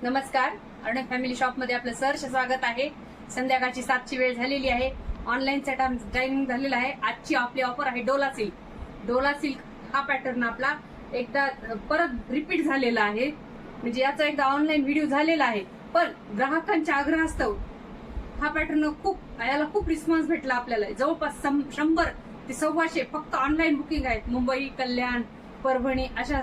नमस्कार, Arnav family shop मध्ये आपलं सहर्ष स्वागत आहे। संध्याकाळची 7ची वेळ झालेली आहे। ऑनलाईनचा टाइमिंग झालेला आहे। आजची आपली ऑफर आहे डोला सिल्क। डोला सिल्क हा पॅटर्न आपला एकदा परत रिपीट झालेला आहे, म्हणजे याचा एकदा ऑनलाईन व्हिडिओ झालेला आहे, पण ग्राहकांच्या आग्रहास्तव हा पॅटर्न याला खूप रिस्पॉन्स भेटला आपल्याला। जवळपास 100 ते 125 फक्त ऑनलाईन बुकिंग आहेत। मुंबई, कल्याण, परभणी अशा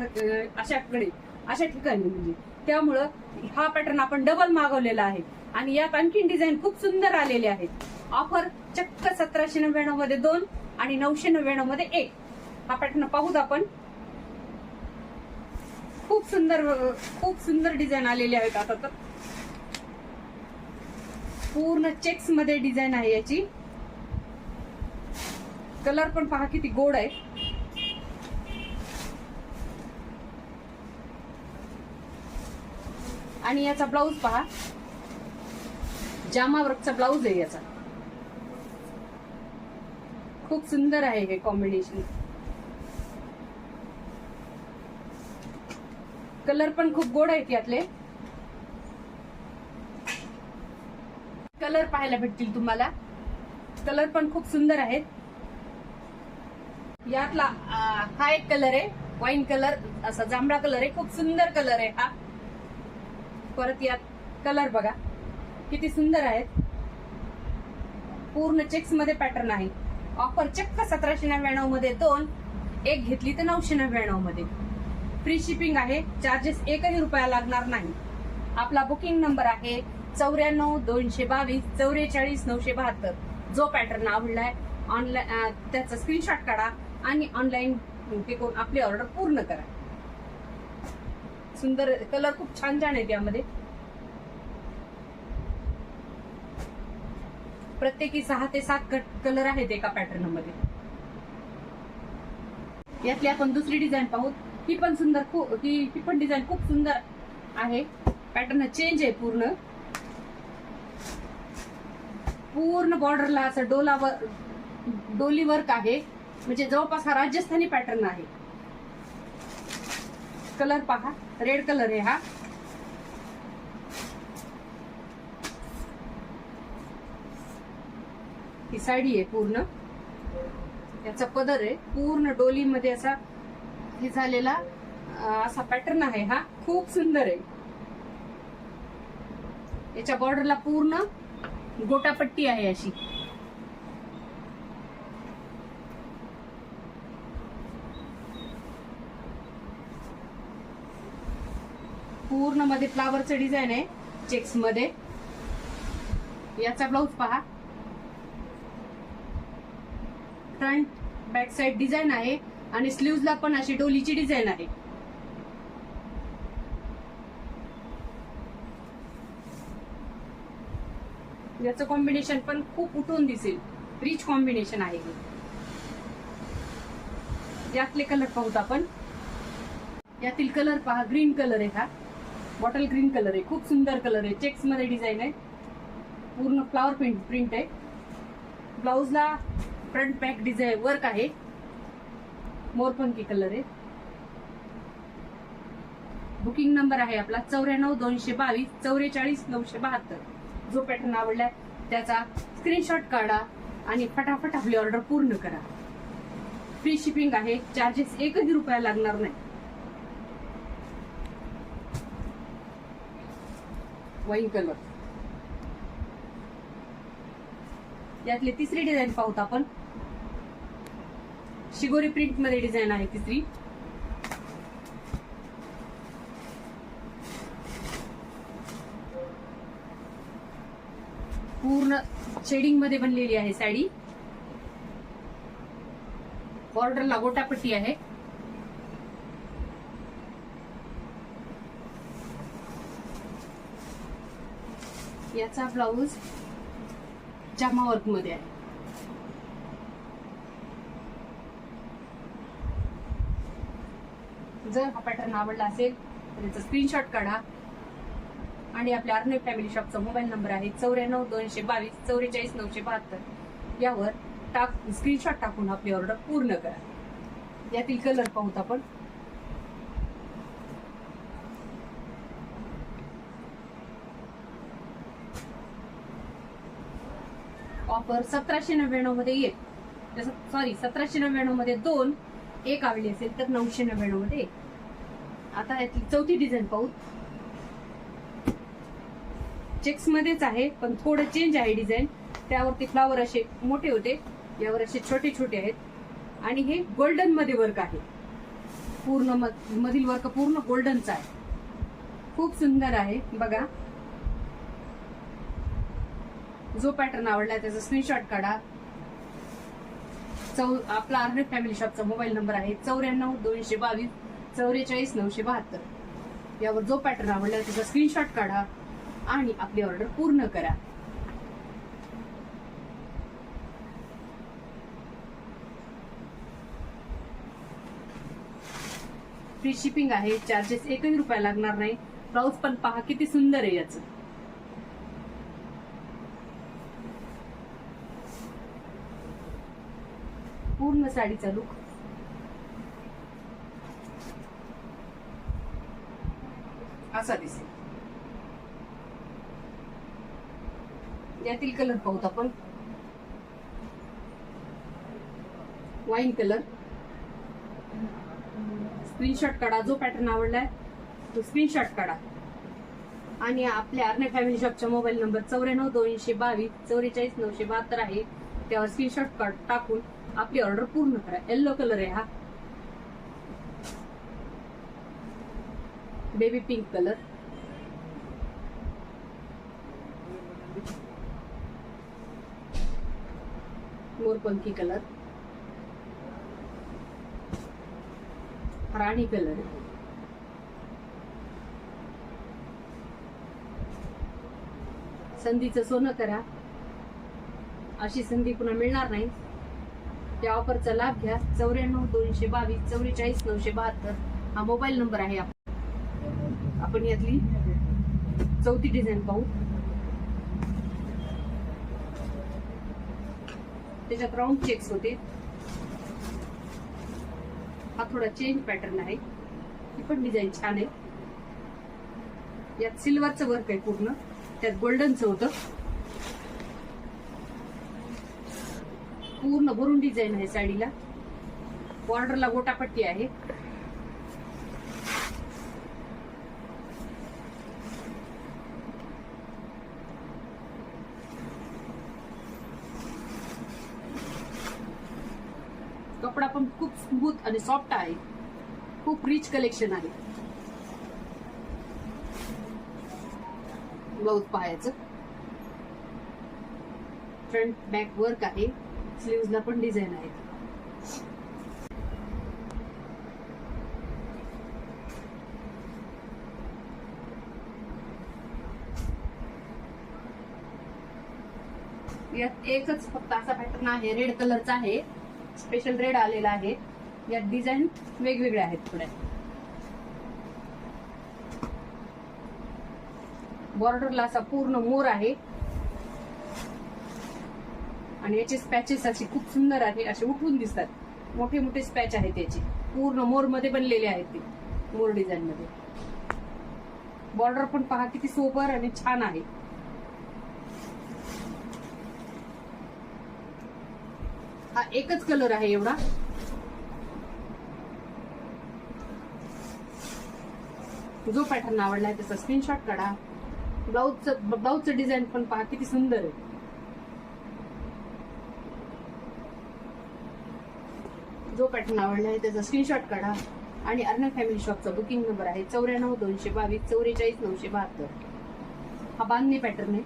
ठिकाणी, म्हणजे त्यामुळं हा पॅटर्न आपण डबल मागवलेला आहे आणि यात आणखीन डिझाईन खूप सुंदर आलेले आहेत। ऑफर चक्क 1799 मध्ये 2 आणि 999 मध्ये 1 हा पॅटर्न पाहूत आपण। खूप सुंदर डिझाईन आलेले आहेत। आता तर पूर्ण चेक्स मध्ये डिझाईन आहे याची। कलर पण पहा किती गोड आहे। आणि याचा ब्लाऊज पहा, जामा वर्कचा ब्लाऊज आहे याचा। खूप सुंदर आहे हे कॉम्बिनेशन। कलर पण खूप गोड आहेत यातले। कलर पाहायला भेटतील तुम्हाला। कलर पण खूप सुंदर आहेत। यातला हा एक कलर आहे, वाईन कलर, असा जांभळा कलर आहे। खूप सुंदर कलर आहे हा। परत यात कलर बघा किती सुंदर आहेत। पूर्ण चेक्स मध्ये पॅटर्न आहे। ऑफर चक्क 1799 मध्ये 2, 1 घेतली तर 999 मध्ये। फ्री शिपिंग आहे। चार्जेस एकही रुपया लागणार नाही। आपला बुकिंग नंबर आहे 94 222 44 972। जो पॅटर्न आवडलाय ऑनलाईन त्याचा स्क्रीनशॉट काढा आणि ऑनलाईन पे करून आपली ऑर्डर पूर्ण करा। सुंदर कलर खूप छान आहेत यामध्ये। प्रत्येकी 6 ते 7 कलर आहेत एका पॅटर्न मध्ये। यातली आपण दुसरी डिझाईन पाहू। ही पण सुंदर, ही पण डिझाईन खूप सुंदर आहे। पॅटर्न चेंज आहे। पूर्ण बॉर्डरला असं डोली वर्क आहे, म्हणजे जवळपास हा राजस्थानी पॅटर्न आहे। कलर पहा, रेड कलर आहे हा। ही साडी आहे पूर्ण, याचा पदर आहे पूर्ण डोलीमध्ये असा हे झालेला असा पॅटर्न आहे हा। खूप सुंदर आहे। याच्या बॉर्डरला पूर्ण गोटापट्टी आहे अशी। पूर्ण मध्ये फ्लावरचं डिझाईन आहे चेक्स मध्ये। याचा ब्लाऊज पहा, फ्रंट बॅक साइड डिझाईन आहे आणि स्लीव्हजला पण अशी डोलीची डिझाईन आहे। याचं कॉम्बिनेशन पण खूप उठून दिसेल, रिच कॉम्बिनेशन आहे। यातले कलर पाहूत आपण। यातील कलर पहा, ग्रीन कलर आहे हा, बॉटल ग्रीन कलर आहे। खूप सुंदर कलर आहे। चेक्स मध्ये डिझाईन आहे, पूर्ण फ्लावर प्रिंट आहे। ब्लाऊजला फ्रंट बॅक डिझाईन वर्क आहे, मोरपंखी कलर आहे। बुकिंग नंबर आहे आपला 94 222 44 972। जो पॅटर्न आवडलाय त्याचा स्क्रीनशॉट काढा आणि फटाफट आपली ऑर्डर पूर्ण करा। फ्री शिपिंग आहे। चार्जेस एकही रुपया लागणार नाही। Wine colour. यातली तिसरी डिझाईन पाहूत आपण। शिगोरी प्रिंट मध्ये डिझाईन आहे तिसरी। पूर्ण शेडिंग मध्ये बनलेली आहे साडी। बॉर्डरला गोटापट्टी आहे। याचा ब्लाऊज जामा वर्क मध्ये आहे। जर हा पॅटर्न आवडला असेल तर याचा स्क्रीनशॉट काढा आणि आपल्या अर्णव फॅमिली शॉपचा मोबाईल नंबर आहे 94 222 44 972। यावर स्क्रीनशॉट टाकून आपली ऑर्डर पूर्ण करा। यातील कलर पाहूत आपण। ऑफर 1799 मध्ये एक, जसं सॉरी 1799 मध्ये 2 एक आवडली असेल तर 999 मध्ये एक. आता यातली चौथी डिझाईन पाहू. चेक्स मध्येच आहे पण थोडं चेंज आहे डिझाईन. त्यावरती फ्लावर असे मोठे होते, यावर असे छोटे छोटे आहेत आणि हे गोल्डन मध्ये वर्क आहे. पूर्ण मधील वर्क पूर्ण गोल्डनचा आहे. खूप सुंदर आहे बघा. जो पॅटर्न आवडला त्याचा स्क्रीनशॉट काढा. आपला अर्नब फॅमिली शॉपचा मोबाईल नंबर आहे 94 222 44 972. यावर जो पॅटर्न आवडला त्याचा स्क्रीनशॉट काढा आणि आपली ऑर्डर पूर्ण करा. फ्री शिपिंग आहे. चार्जेस एकही रुपया लागणार नाही. ब्लाउज पण पहा किती सुंदर आहे याचं. पूर्ण साडीचा लुक असा दिसेल. यातील कलर पाहूत आपण. Wine colour. स्क्रीनशॉट काढा. जो पॅटर्न आवडलाय तो स्क्रीनशॉट काढा आणि आपल्या अर्नब फॅमिली शॉपचा मोबाईल नंबर 94 222 44 972 आहे. त्यावर स्क्रीनशॉट टाकून आपली ऑर्डर पूर्ण करा. येलो कलर आहे हा. Baby pink colour. मोरपंखी कलर. राणी कलर. संधीचं सोनं करा. अशी संधी पुन्हा मिळणार नाही. या ऑफरचा लाभ घ्या. 94 222 44 972 हा मोबाईल नंबर आहे. आपण यातली चौथी डिझाईन पाहू. त्याच्यात राऊंड चेक्स होते. हा थोडा चेंज पॅटर्न आहे. ही पण डिझाईन छान आहे. यात सिल्वरचं वर्क आहे पूर्ण. त्यात गोल्डनचं होतं. पूर्ण भरून डिझाईन आहे साडीला. बॉर्डरला गोटापट्टी आहे. कपडा पण खूप स्मूथ आणि सॉफ्ट आहे. खूप रिच कलेक्शन आहे. ब्लाउज पाहायचं. फ्रंट बॅक वर्क आहे. स्लीव्हजला पण डिझाईन आहे. यात एकच फक्त असा पॅटर्न आहे. रेड कलरचा आहे. स्पेशल रेड आलेला आहे. यात डिझाईन वेगवेगळ्या आहेत थोड्या. बॉर्डरला असा पूर्ण मोर आहे आणि याचे स्पॅचेस असे खूप सुंदर आहे. असे उठून दिसतात. मोठे मोठे स्पॅच आहेत याचे. पूर्ण मोर मध्ये बनलेले आहेत ते. मोर डिझाईन मध्ये. बॉर्डर पण पहा किती सोबर आणि छान आहे. हा एकच कलर आहे एवढा. जो पॅटर्न आवडलाय त्याचा स्क्रीनशॉट काढा. ब्लाउजचं डिझाईन पण पहा किती सुंदर आहे. जो पॅटर्न आवडलाय त्याचा स्क्रीनशॉट काढा आणि अर्नब फॅमिली शॉपचा बुकिंग नंबर आहे 94 222 44 972. हा बांधणी पॅटर्न आहे.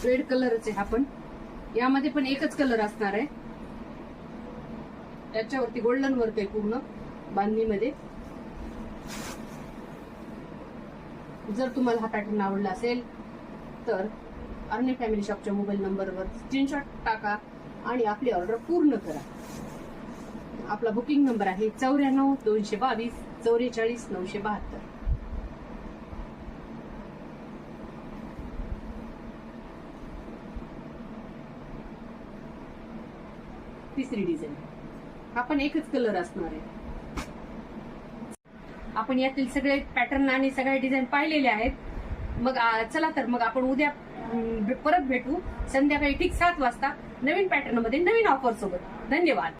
रेड कलरच आहे हा पण. यामध्ये पण एकच कलर असणार आहे. याच्यावरती गोल्डन वर्क आहे पूर्ण बांधणीमध्ये. जर तुम्हाला हा पॅटर्न आवडला असेल तर अर्नब फॅमिली शॉपच्या मोबाईल नंबरवर स्क्रीनशॉट टाका आणि आपली ऑर्डर पूर्ण करा. आपला बुकिंग नंबर आहे 94 222 44 972. तिसरी डिझाईन. हा पण एकच कलर असणार आहे. आपण यातील सगळे पॅटर्न आणि सगळे डिझाईन पाहिलेले आहेत. मग चला तर मग आपण उद्या परत भेटू संध्याकाळी ठीक 7 वाजता नवीन पॅटर्न मध्ये नवीन ऑफर सोबत. धन्यवाद.